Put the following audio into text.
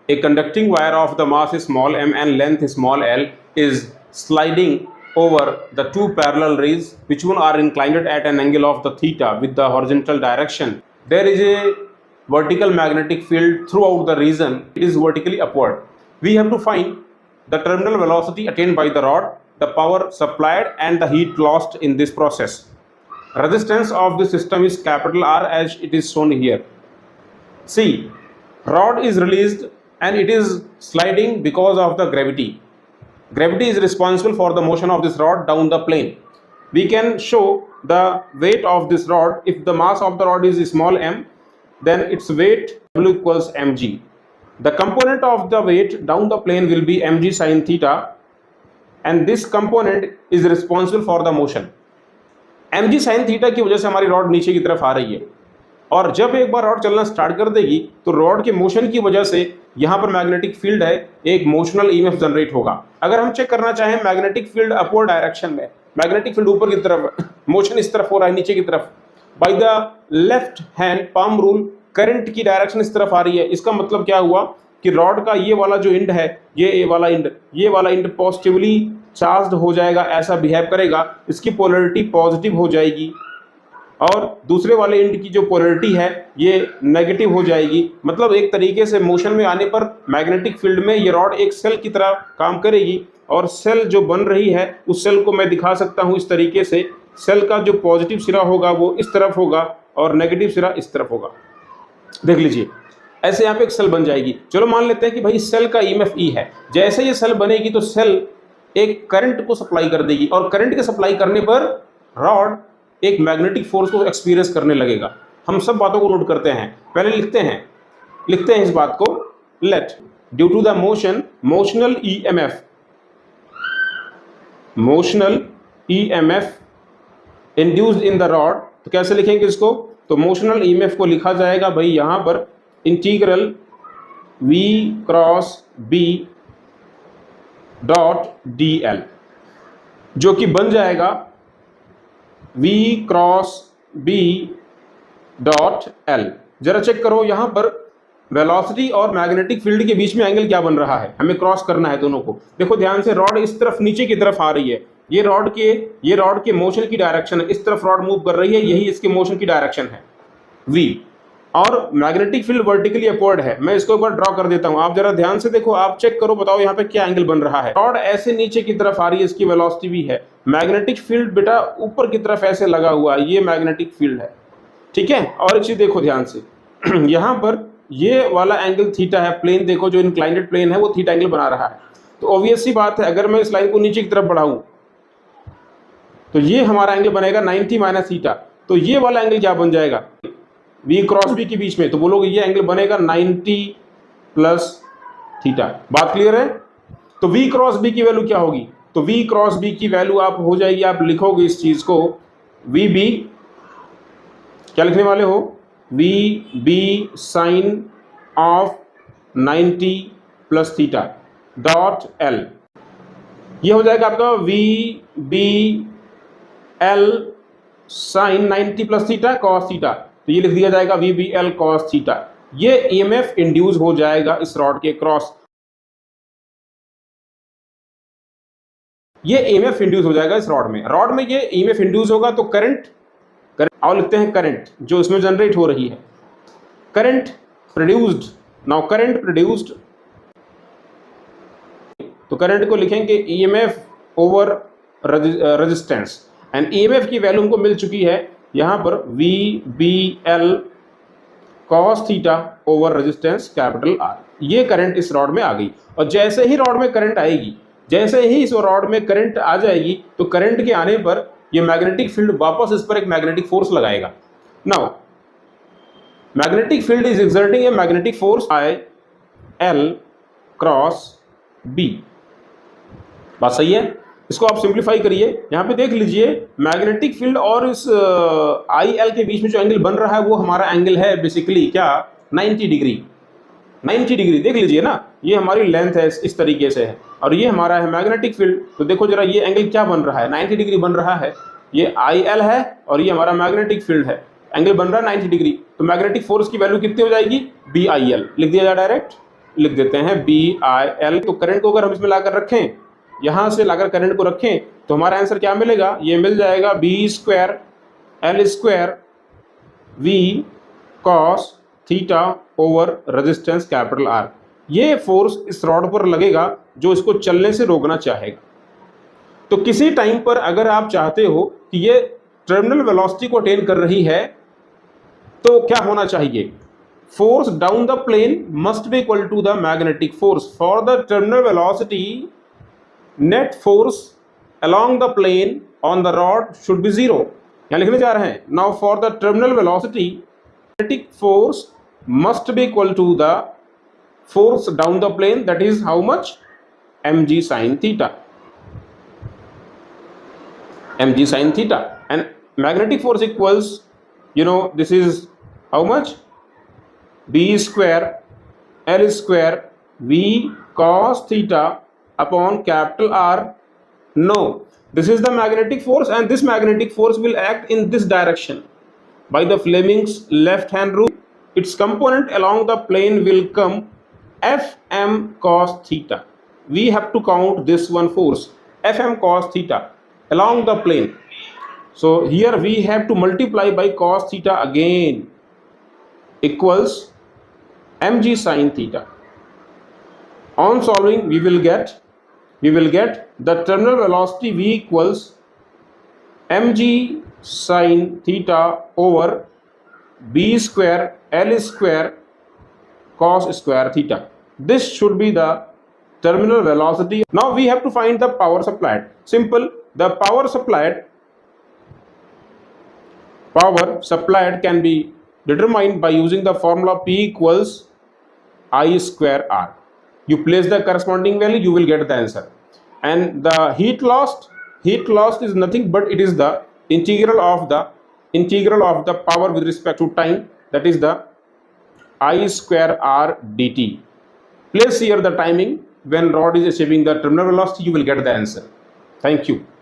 A conducting wire of the mass small m and length small l is sliding over the two parallel rays which one are inclined at an angle of the theta with the horizontal direction. There is a vertical magnetic field throughout the region. It is vertically upward. We have to find the terminal velocity attained by the rod, the power supplied and the heat lost in this process. Resistance of the system is capital R as it is shown here. See, rod is released and it is sliding because of the gravity. Gravity is responsible for the motion of this rod down the plane. We can show the weight of this rod. If the mass of the rod is small m, then its weight W equals mg. The component of the weight down the plane will be mg sin theta, and this component is responsible for the motion. mg sin theta की वजह से हमारी rod नीचे की तरफ आ रही है, और जब एक बार रॉड चलना स्टार्ट कर देगी तो रॉड के मोशन की वजह से यहाँ पर मैग्नेटिक फील्ड है, एक मोशनल ईएमएफ जनरेट होगा. अगर हम चेक करना चाहें मैग्नेटिक फील्ड अपवर्ड डायरेक्शन में, मैग्नेटिक फील्ड ऊपर की तरफ, मोशन इस तरफ हो रहा है नीचे की तरफ, by the left hand palm rule current की डायरेक्शन इस तरफ आ रही है. इसका मतलब क्या हुआ कि रॉड का ये वाला जो इंड है, ये वाला इंड पॉजिटिवली चार्ज्ड हो जाएगा, ऐसा बिहेव करेगा, इसकी पोलैरिटी पॉजिटिव हो जाएगी, और दूसरे वाले इंड की जो पोलैरिटी है ये नेगेटिव हो जाएगी. मतलब एक तरीके से मोशन में आने पर मैग्नेटिक फील्ड में ये रॉड एक सेल की तरह काम करेगी, और सेल जो बन रही है उस सेल को मैं दिखा सकता हूँ इस तरीके से. सेल का जो पॉजिटिव सिरा होगा वो इस तरफ होगा और नेगेटिव सिरा इस तरफ होगा. देख लीजिए, ऐसे यहाँ पे एक सेल बन जाएगी. चलो मान लेते हैं कि भाई सेल का ईएमएफ ई है. जैसे ये सेल बनेगी तो सेल एक करंट को सप्लाई कर देगी, और करंट के सप्लाई करने पर रॉड एक मैग्नेटिक फोर्स को एक्सपीरियंस करने लगेगा. हम सब बातों को नोट करते हैं, पहले लिखते हैं इस बात को. Let due to the motional EMF induced in the rod. तो कैसे लिखेंगे इसको? तो मोशनल ईएमएफ को लिखा जाएगा भाई यहां पर integral V cross B dot dl, जो कि बन जाएगा V cross B dot l. जरा चेक करो यहां पर वेलोसिटी और मैग्नेटिक फील्ड के बीच में एंगल क्या बन रहा है, हमें क्रॉस करना है दोनों को. देखो ध्यान से, रॉड इस तरफ नीचे की तरफ आ रही है, ये रॉड के मोशन की डायरेक्शन है, इस तरफ रॉड मूव कर रही है, यही इसके मोशन की डायरेक्शन है V, और मैग्नेटिक फील्ड वर्टिकली अपवर्ड है. मैं इसको एक बार ड्रॉ कर देता हूं, आप जरा ध्यान से देखो, आप चेक करो, बताओ यहाँ पे क्या एंगल बन रहा है. रॉड ऐसे नीचे की तरफ आ रही है, इसकी वेलोसिटी भी है, मैग्नेटिक फील्ड बेटा ऊपर की तरफ ऐसे लगा हुआ है, ये मैग्नेटिक फील्ड है. ठीक है, और एक चीज देखो ध्यान से, यहाँ पर ये वाला एंगल थीटा है, प्लेन देखो जो इंक्लाइंडेड प्लेन है वो थीटा एंगल बना रहा है. तो ऑब्वियस सी बात है, अगर मैं इस लाइन को नीचे की तरफ बढ़ाऊं तो ये हमारा एंगल बनेगा 90 माइनस थीटा. तो ये वाला एंगल क्या बन जाएगा V क्रॉस B के बीच में, तो बोलोगे ये एंगल बनेगा 90 प्लस थीटा. बात क्लियर है? तो V क्रॉस B की वैल्यू क्या होगी? तो V क्रॉस B की वैल्यू आप हो जाएगी, आप लिखोगे इस चीज को VB, क्या लिखने वाले हो? VB sine of 90 plus theta dot L. ये हो जाएगा आपका VBL sine 90 plus theta cos theta. तो ये लिख दिया जाएगा VBL cos थीटा. ये ईएमएफ इंड्यूस हो जाएगा इस रॉड के क्रॉस, ये ईएमएफ इंड्यूस हो जाएगा इस रॉड में ये ईएमएफ इंड्यूस होगा. तो करंट और लिखते हैं करंट जो इसमें जनरेट हो रही है, current produced. Now current produced, तो करंट को लिखेंगे EMF over resistance, and EMF की वैल्यू हमको मिल चुकी है यहाँ पर VBL cos theta over resistance capital R. ये करंट इस रॉड में आ गई, और जैसे ही रॉड में करंट आएगी, जैसे ही इस रॉड में करंट आ जाएगी, तो करंट के आने पर ये मैग्नेटिक फील्ड वापस इस पर एक मैग्नेटिक फोर्स लगाएगा. Now magnetic field is exerting a magnetic force IL cross B. बात सही है? इसको आप सिंप्लीफाई करिए, यहाँ पे देख लीजिए मैग्नेटिक फील्ड और इस IL के बीच में जो एंगल बन रहा है वो हमारा एंगल है बेसिकली क्या, 90 डिग्री. 90 डिग्री देख लीजिए ना, ये हमारी लेंथ है इस तरीके से है, और ये हमारा है मैग्नेटिक फील्ड. तो देखो जरा ये एंगल क्या बन रहा है, 90 डिग्री बन रहा है. ये IL है और ये हमारा मैग्नेटिक फील्ड है, एंगल बन रहा है 90 डिग्री. तो मैग्नेटिक फोर्स की वैल्यू कितनी हो जाएगी? BIL लिख दिया जाए डायरेक्ट. लिख देते हैं BIL। तो करंट को अगर हम इसमें लाकर रखें, यहां से लाकर करंट को रखें, तो हमारा आंसर क्या मिलेगा? ये मिल जाएगा B² L² V cos theta over resistance capital R। ये फोर्स इस रॉड पर लगेगा जो इसको चलने से रोकना चाहेगा। तो किसी टाइम पर अगर आप चाहते हो कि ये टर्मिनल वेलोसिटी को अटेन कर रही है, तो क्या होना चाहिए? Force down the plane must be equal to the magnetic force. For the terminal velocity, net force along the plane on the rod should be 0। यहां लिखने जा रहे हैं, now for the terminal velocity, magnetic force must be equal to the force down the plane, that is how much? mg sin theta, mg sin theta, and magnetic force equals, this is how much? B² L² V cos theta upon capital R। No, this is the magnetic force, and this magnetic force will act in this direction by the Fleming's left hand rule. Its component along the plane will come Fm cos theta. We have to count this one force, Fm cos theta, along the plane. So here we have to multiply by cos theta again, equals mg sin theta. On solving, we will get the terminal velocity V equals mg sin theta over B² L² cos square theta. This should be the terminal velocity. Now we have to find the power supplied. Simple. The power supplied can be determined by using the formula P equals I² R. You place the corresponding value, you will get the answer. And the heat lost is nothing but it is the integral of the power with respect to time, that is the I² R dt. Place here the timing when rod is achieving the terminal velocity, you will get the answer. Thank you.